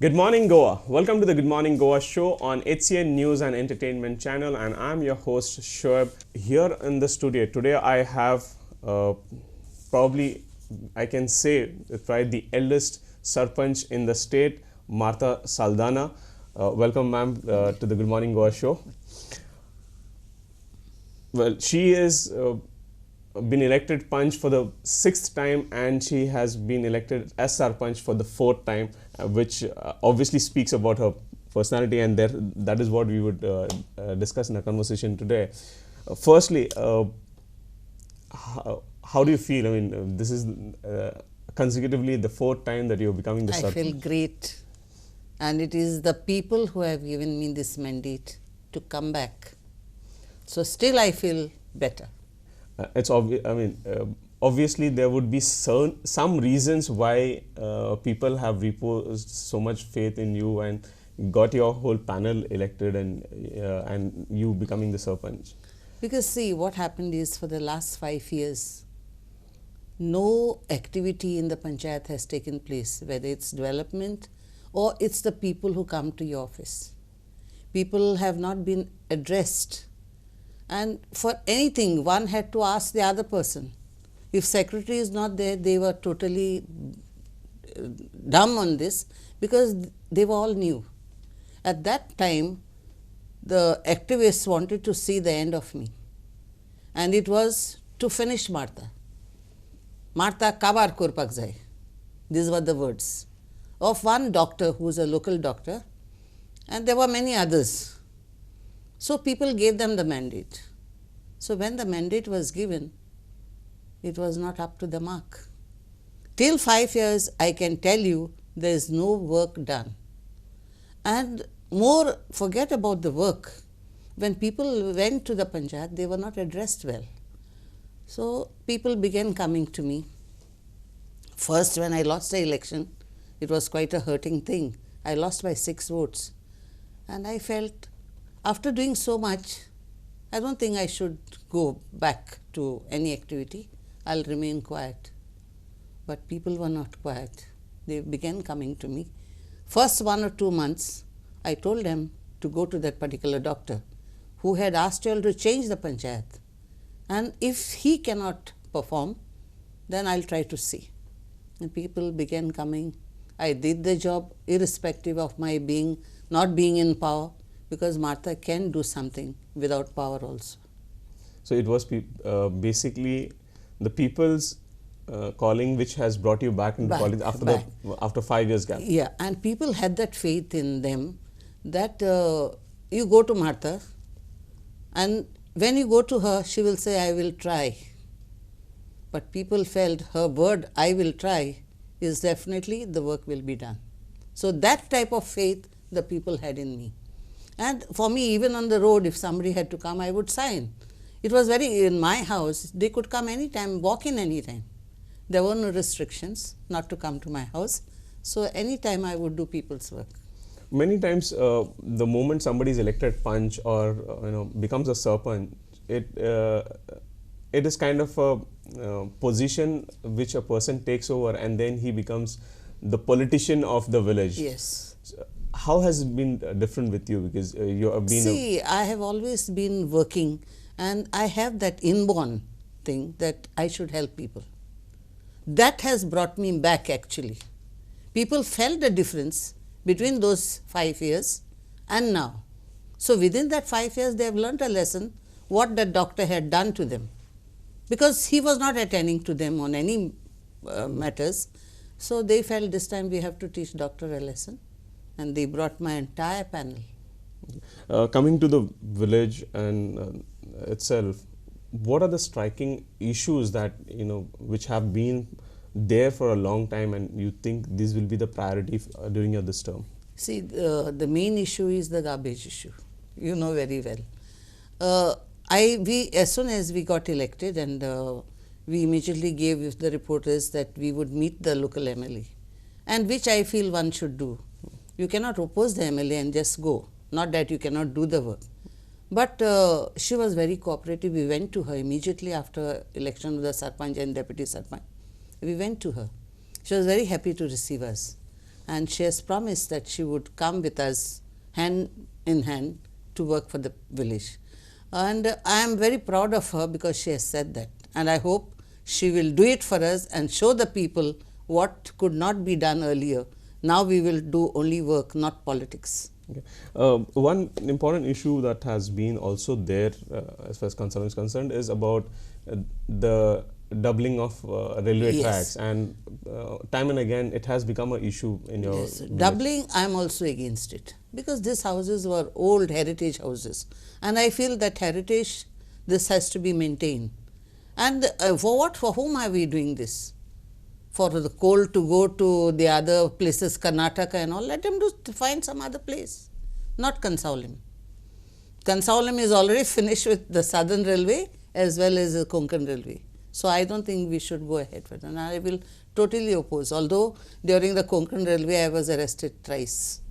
Good morning, Goa. Welcome to the Good Morning Goa show on HCN News and Entertainment channel, and I'm your host Shoaib. Here in the studio today, I have probably I can say the eldest Sarpanch in the state, Martha Saldanha. Welcome, ma'am, to the Good Morning Goa show. Well, she is been elected Panch for the 6th time, and she has been elected as Sarpanch for the 4th time, which obviously speaks about her personality, and that is what we would discuss in our conversation today. Firstly, how do you feel? I mean, this is consecutively the 4th time that you're becoming the Sarpanch. I feel great, and it is the people who have given me this mandate to come back. So still I feel better. It's obvious. I mean, obviously there would be some reasons why people have reposed so much faith in you and got your whole panel elected, and you becoming the Sarpanch. Because see, what happened is, for the last 5 years, no activity in the panchayat has taken place, whether it's development or it's the people who come to your office. People have not been addressed. And for anything, one had to ask the other person. If secretary is not there, they were totally dumb on this, because they were all new. At that time, the activists wanted to see the end of me. And it was to finish Martha. Martha kabar korpak jai. These were the words of one doctor who is a local doctor, and there were many others. So people gave them the mandate. So when the mandate was given, it was not up to the mark. Till 5 years, I can tell you, there is no work done. And more, forget about the work. When people went to the panchayat, they were not addressed well. So people began coming to me. First, when I lost the election, it was quite a hurting thing. I lost by 6 votes. And I felt, after doing so much, I don't think I should go back to any activity. I'll remain quiet. But people were not quiet. They began coming to me. First 1 or 2 months, I told them to go to that particular doctor who had asked you all to change the panchayat. And if he cannot perform, then I'll try to see. And people began coming. I did the job irrespective of my not being in power, because Martha can do something without power also. So it was basically the people's calling which has brought you back into politics after 5 years gap. Yeah, and people had that faith in them that you go to Martha, and when you go to her, she will say, I will try. But people felt her word, I will try, is definitely the work will be done. So that type of faith the people had in me. And for me, even on the road, if somebody had to come, I would sign. It was in my house, they could come anytime, walk in anytime. There were no restrictions not to come to my house. So anytime I would do people's work. Many times, the moment somebody is elected Panch or becomes a Sarpanch, it is kind of a position which a person takes over, and then he becomes the politician of the village. Yes. So how has it been different with you? Because you have been. See, I have always been working, and I have that inborn thing that I should help people. That has brought me back actually. People felt the difference between those 5 years and now. So within that 5 years, they have learnt a lesson what the doctor had done to them, because he was not attending to them on any matters. So they felt this time we have to teach doctor a lesson, and they brought my entire panel. Coming to the village and itself, what are the striking issues that which have been there for a long time, and you think this will be the priority during your this term? See, the main issue is the garbage issue. You know very well. As soon as we got elected, and we immediately gave the reporters that we would meet the local MLA, and which I feel one should do. You cannot oppose the MLA and just go. Not that you cannot do the work. But she was very cooperative. We went to her immediately after election of the Sarpanch and Deputy Sarpanch. We went to her. She was very happy to receive us. and she has promised that she would come with us hand in hand to work for the village. And I am very proud of her because she has said that, and I hope she will do it for us and show the people what could not be done earlier. Now we will do only work, not politics. Okay. One important issue that has been also there as far as Cansaulim is concerned is about the doubling of railway Yes. tracks, and time and again it has become an issue in your Yes, village. doubling, I am also against it because these houses were old heritage houses, and I feel that heritage, this has to be maintained. And for what, for whom are we doing this? For the coal to go to the other places, Karnataka and all, let them find some other place, not Cansaulim. Cansaulim is already finished with the Southern Railway as well as the Konkan Railway. So I don't think we should go ahead with it, and I will totally oppose. Although during the Konkan Railway I was arrested thrice.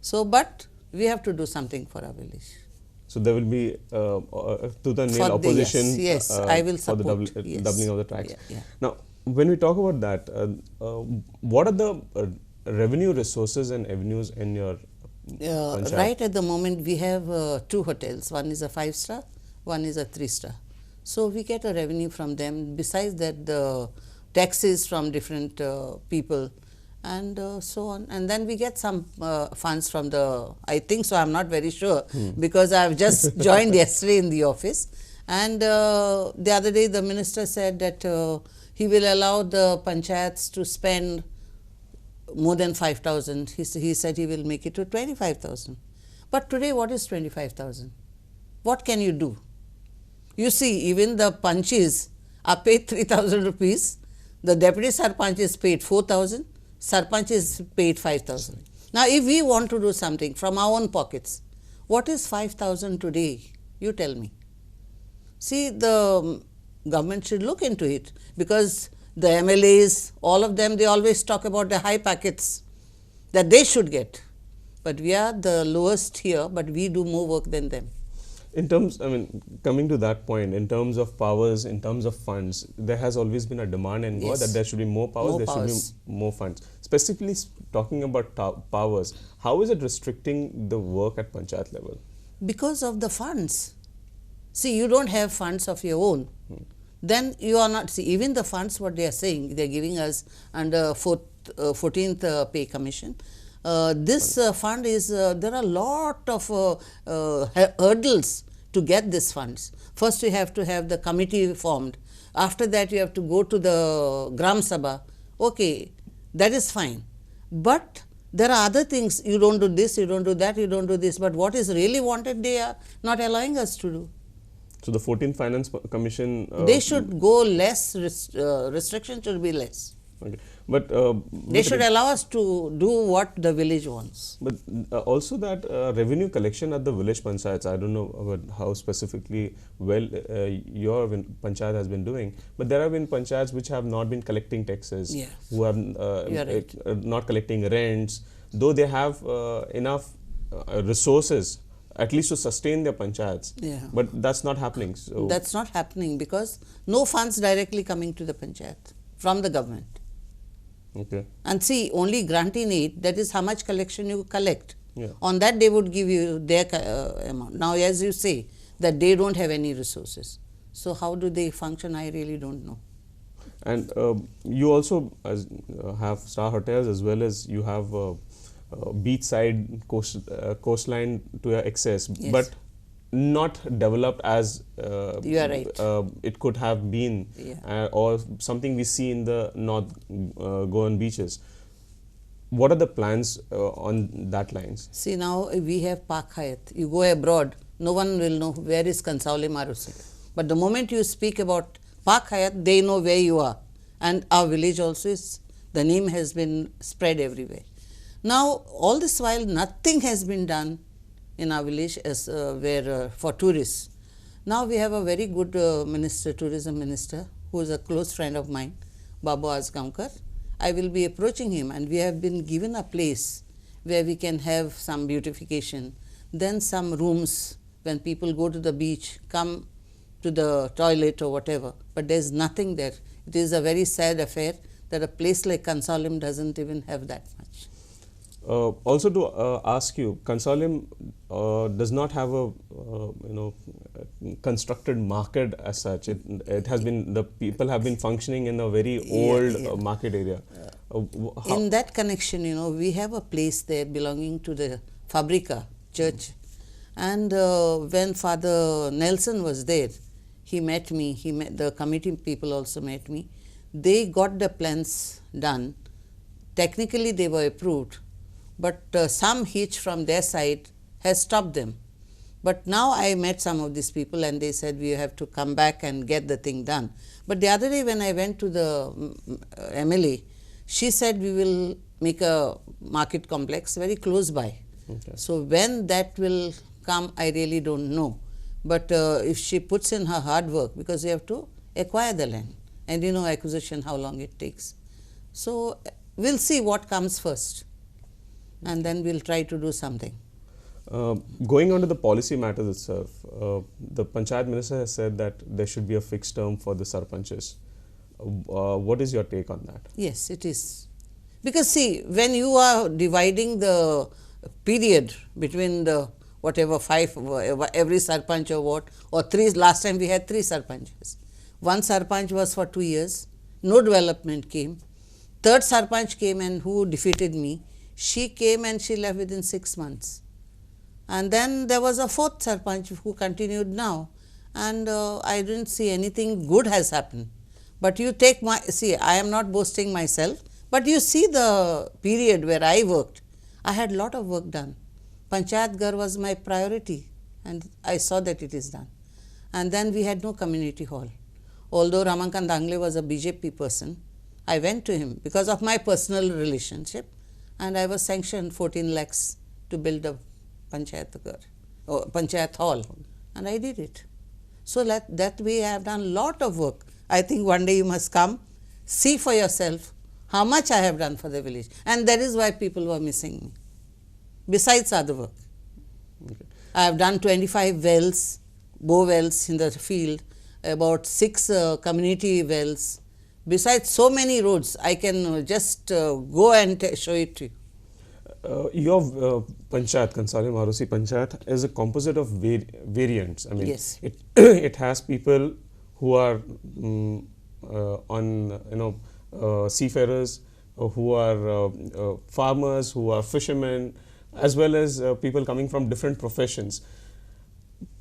So, but we have to do something for our village. So there will be tooth and nail opposition. Yes, I will for the support. Yes. doubling of the tracks. Yeah. Now, when we talk about that, what are the revenue resources and avenues in your panchayat? Right at the moment we have 2 hotels. One is a 5-star, one is a 3-star. So we get a revenue from them. Besides that, the taxes from different people and so on. And then we get some funds from the, I think so, I am not very sure because I have just joined yesterday in the office. And the other day the minister said that he will allow the panchayats to spend more than 5,000. He said he will make it to 25,000. But today what is 25,000? What can you do? You see, even the panchis are paid 3,000 rupees. The deputy Sarpanch is paid 4,000. Sarpanch is paid 5,000. Now, if we want to do something from our own pockets, what is 5,000 today? You tell me. See, the government should look into it because the MLAs, all of them, they always talk about the high packets that they should get. But we are the lowest here, but we do more work than them. In terms, I mean, coming to that point, in terms of powers, in terms of funds, there has always been a demand in Goa that there should be more powers, should be more funds. Specifically talking about powers, how is it restricting the work at panchayat level? Because of the funds. See, you don't have funds of your own. Then you are not, see, even the funds what they are saying, they are giving us under 14th pay commission. This fund is, there are a lot of hurdles to get these funds. First you have to have the committee formed. After that you have to go to the Gram Sabha. Okay, that is fine. But there are other things, you don't do this, you don't do that, you don't do this. But what is really wanted, they are not allowing us to do. So the 14th Finance Commission... they should go less, restriction should be less. Okay. But they should allow us to do what the village wants. But also that revenue collection at the village panchayats, I don't know about how specifically well your panchayat has been doing, but there have been panchayats which have not been collecting taxes, who have not collecting rents, though they have enough resources at least to sustain their panchayats. But that's not happening. So that's not happening because no funds directly coming to the panchayat from the government. Okay. And see, only grantee aid, that is how much collection you collect. On that they would give you their amount. Now, as you say, that they don't have any resources. So how do they function? I really don't know. And you also have star hotels as well as you have beachside coastline to your excess, but not developed as you are right. It could have been, or something we see in the North Goan beaches. What are the plans on that lines? See, now we have Park Hyatt. You go abroad, no one will know where is Cansaulim-Arossim. But the moment you speak about Park Hyatt, they know where you are. And our village also is, the name has been spread everywhere. Now, all this while, nothing has been done in our village as for tourists. Now we have a very good minister, tourism minister, who is a close friend of mine, Babu Azgamkar. I will be approaching him, and we have been given a place where we can have some beautification, then some rooms when people go to the beach, come to the toilet or whatever, but there is nothing there. It is a very sad affair that a place like Cansaulim doesn't even have that much. Also to ask you, Cansaulim does not have a constructed market as such. It has been, the people have been functioning in a very old market area. In that connection, we have a place there belonging to the Fabrica church, and when Father Nelson was there, he met me. The committee people also met me. They got the plans done. Technically, they were approved, but some hitch from their side has stopped them. But now I met some of these people and they said we have to come back and get the thing done. But the other day when I went to the MLA, she said we will make a market complex very close by. Okay. So when that will come, I really don't know. But if she puts in her hard work, because you have to acquire the land, and acquisition, how long it takes. So we'll see what comes first, and then we'll try to do something. Going on to the policy matters itself, the Panchayat Minister has said that there should be a fixed term for the Sarpanches. What is your take on that? Yes, it is. Because see, when you are dividing the period between the whatever 5, every Sarpanch or what, or 3, last time we had 3 Sarpanches. One Sarpanch was for 2 years, no development came. Third Sarpanch came and who defeated me, she came and she left within 6 months. And then there was a 4th Sarpanch who continued now, and I didn't see anything good has happened. But you take see, I am not boasting myself, but you see the period where I worked, I had lot of work done. Panchayat Ghar was my priority, and I saw that it is done. And then we had no community hall. Although Ramankant Dangle was a BJP person, I went to him because of my personal relationship, and I was sanctioned 14 lakhs to build a Panchayat Ghar, or Panchayat hall, and I did it. So that way I have done lot of work. I think one day you must come, see for yourself how much I have done for the village, and that is why people were missing me, besides other work. Okay. I have done 25 wells, bow wells in the field, about 6 community wells. Besides so many roads, I can just go and show it to you. Your Panchayat, Cansaulim-Arossim Panchayat, is a composite of variants. I mean, yes. it has people who are on seafarers, who are farmers, who are fishermen, as well as people coming from different professions.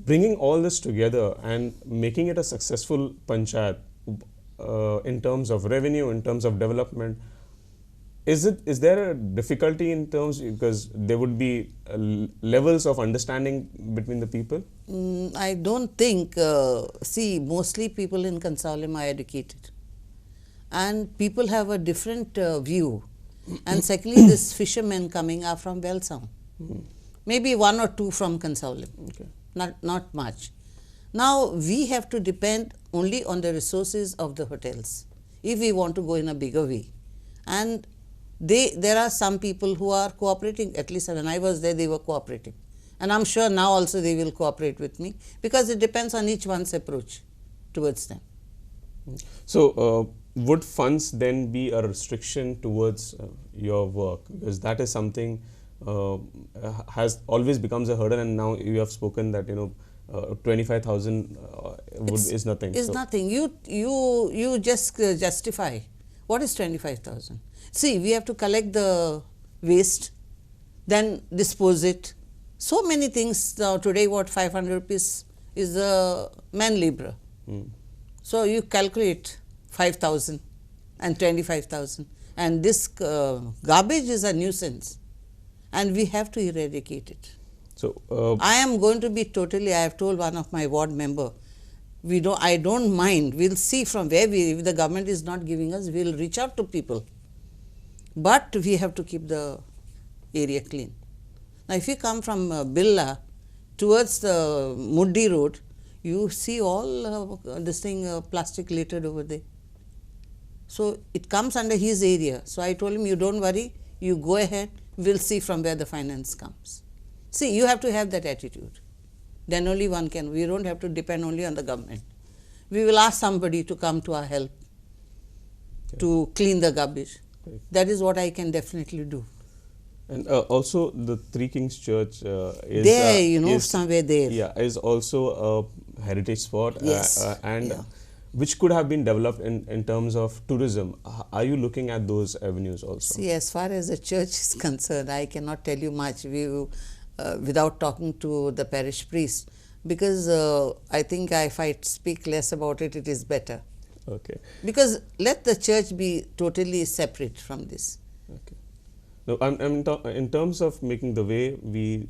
Bringing all this together and making it a successful Panchayat in terms of revenue, in terms of development, is there a difficulty in terms, because there would be levels of understanding between the people? I don't think, see, mostly people in Cansaulim are educated, and people have a different view. And secondly, these fishermen coming are from Belsound, maybe 1 or 2 from Cansaulim, Okay. not much. Now we have to depend only on the resources of the hotels if we want to go in a bigger way. And there are some people who are cooperating. At least when I was there, they were cooperating, and I'm sure now also they will cooperate with me, because it depends on each one's approach towards them. So would funds then be a restriction towards your work, because that is something has always becomes a hurdle, and now you have spoken that 25,000 is nothing. Is nothing. You just justify. What is 25,000? See, we have to collect the waste, then dispose it. So many things. Now today, what 500 rupees is the man labourer. So you calculate 5,000 and 25,000, and this garbage is a nuisance, and we have to eradicate it. So I am going to be totally. I have told one of my ward member, I don't mind. We'll see from where if the government is not giving us, we'll reach out to people. But we have to keep the area clean. Now, if you come from Billa towards the Muddi road, you see all this thing plastic littered over there. So it comes under his area. So I told him, you don't worry, you go ahead, we'll see from where the finance comes. See, you have to have that attitude. Then only one can. We don't have to depend only on the government. We will ask somebody to come to our help to clean the garbage. That is what I can definitely do. And also the Three Kings Church is There, you know, is, somewhere there. yeah, is also a heritage spot, Yes, and yeah. which could have been developed in terms of tourism. Are you looking at those avenues also? See, as far as the church is concerned, I cannot tell you much without talking to the parish priest, because I think if I speak less about it, it is better. Okay. Because let the church be totally separate from this. Okay. No, in terms of making the way, we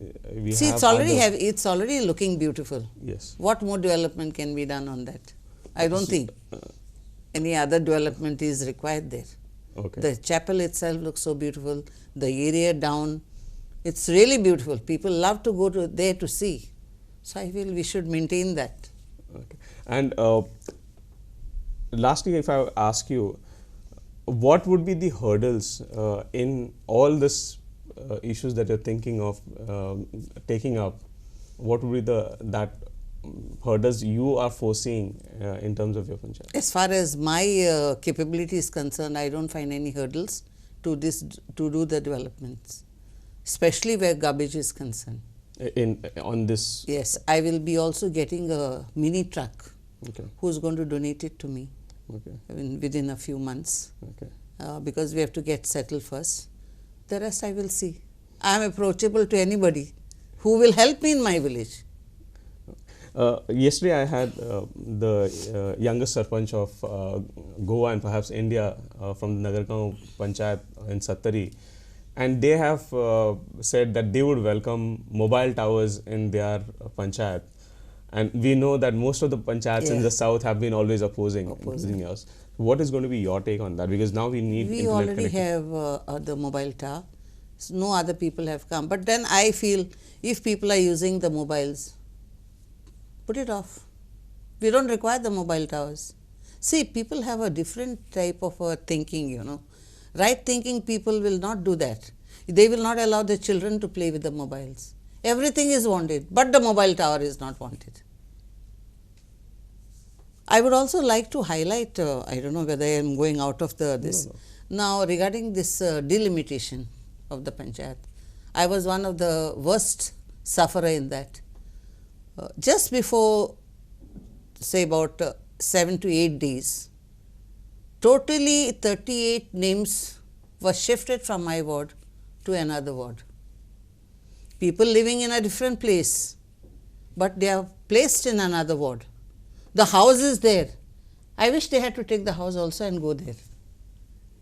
See, have it's already looking beautiful. Yes. What more development can be done on that? I don't think any other development is required there. Okay. The chapel itself looks so beautiful. The area down, it's really beautiful. People love to go there to see. So I feel we should maintain that. Okay. And lastly, if I ask you, what would be the hurdles in all this issues that you're thinking of taking up? What would be that hurdles you are foreseeing in terms of your panchayat? As far as my capability is concerned, I don't find any hurdles to do the developments, especially where garbage is concerned. On this? Yes, I will be also getting a mini truck. Okay. Who's going to donate it to me? Okay. Within a few months. Okay. Because we have to get settled first. The rest I will see. I am approachable to anybody who will help me in my village. Yesterday I had the youngest Sarpanch of Goa and perhaps India from the Nagargaon Panchayat in Sattari, and they have said that they would welcome mobile towers in their panchayat. And we know that most of the panchayats in the south have been always opposing yours. What is going to be your take on that? Because now we need We already have the mobile tower. So no other people have come. But then I feel if people are using the mobiles, put it off. We don't require the mobile towers. See, people have a different type of thinking, you know. Right thinking people will not do that. They will not allow their children to play with the mobiles. Everything is wanted, but the mobile tower is not wanted. I would also like to highlight, I don't know whether I am going out of this. No. Now, regarding this delimitation of the panchayat, I was one of the worst sufferer in that. Just before, say about 7 to 8 days, totally 38 names were shifted from my ward to another ward. People living in a different place, but they are placed in another ward. The house is there. I wish they had to take the house also and go there.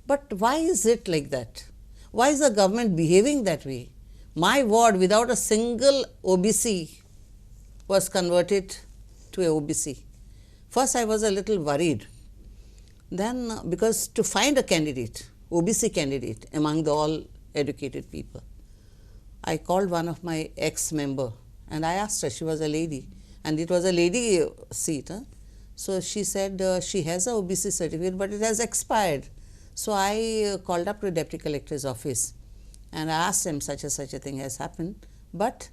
But why is it like that? Why is the government behaving that way? My ward, without a single OBC, was converted to a OBC. First, I was a little worried. Then, because to find a candidate, OBC candidate, among the all educated people, I called one of my ex-member and I asked her, she was a lady, and it was a lady seat. So she said she has a OBC certificate, but it has expired. So I called up to the Deputy Collector's office and I asked him such a thing has happened, but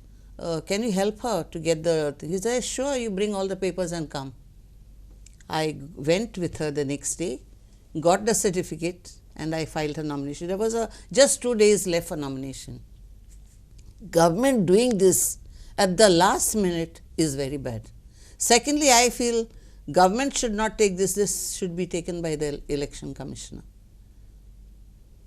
can you help her to get the thing? He said, sure, you bring all the papers and come. I went with her the next day, got the certificate, and I filed her nomination. There was just 2 days left for nomination. Government doing this at the last minute is very bad. Secondly, I feel government should not take this should be taken by the election commissioner.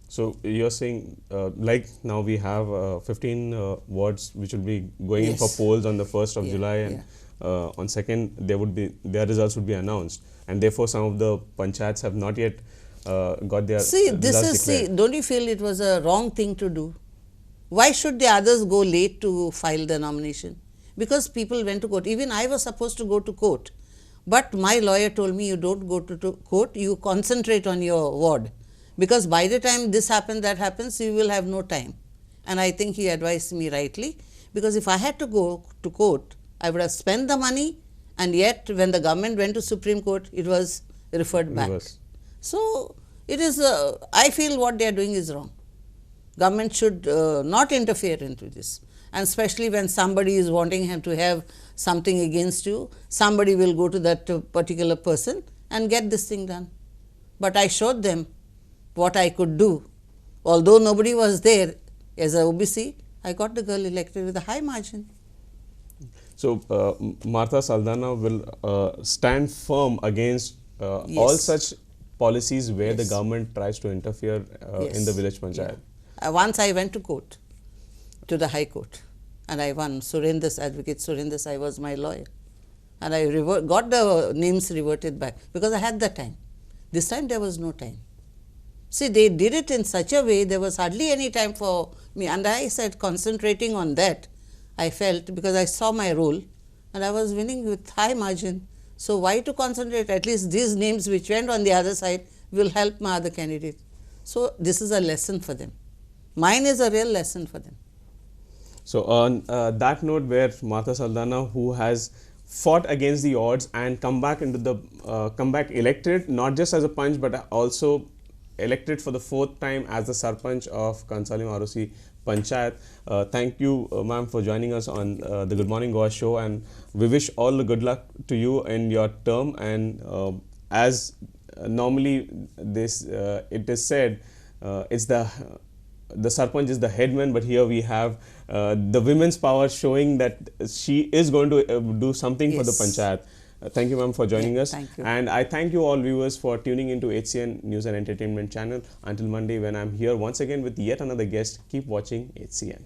So you're saying like now we have 15 wards which will be going in for polls on the 1st of July, and on 2nd their results would be announced, and therefore some of the panchayats have not yet got their results declared. Don't you feel it was a wrong thing to do? Why should the others go late to file the nomination? Because people went to court. Even I was supposed to go to court, but my lawyer told me you don't go to court, you concentrate on your ward, because by the time this happens, that happens, you will have no time. And I think he advised me rightly, because if I had to go to court, I would have spent the money, and yet when the government went to Supreme Court, it was referred back. So it is, I feel what they are doing is wrong. Government should not interfere into this, and especially when somebody is wanting him to have something against you, somebody will go to that particular person and get this thing done. But I showed them what I could do. Although nobody was there, As a OBC, I got the girl elected with a high margin. So, Martha Saldanha will stand firm against all Yes. such policies where the Yes. government tries to interfere in the village panchayat. Yeah. Once I went to court, to the High Court, and I won. Surendra's advocate, Surendra Sai was my lawyer. And I got the names reverted back because I had the time. This time there was no time. See, they did it in such a way, there was hardly any time for me. And I said, concentrating on that, I felt, because I saw my role, and I was winning with high margin. So why to concentrate? At least these names which went on the other side will help my other candidate. So this is a lesson for them. Mine is a real lesson for them. So, on that note, where Martha Saldanha, who has fought against the odds and come back into the come back elected, not just as a Panch but also elected for the 4th time as the Sarpanch of Cansaulim-Arossim Panchayat. Thank you, ma'am, for joining us on the Good Morning Goa show, and we wish all the good luck to you in your term. And as normally this it is said, it's the Sarpanch is the headman, but here we have the women's power showing that she is going to do something for the Yes. Panchayat. Thank you, ma'am, for joining us. Thank you. And I thank you all viewers for tuning into HCN News and Entertainment channel. Until Monday, when I'm here once again with yet another guest, keep watching HCN.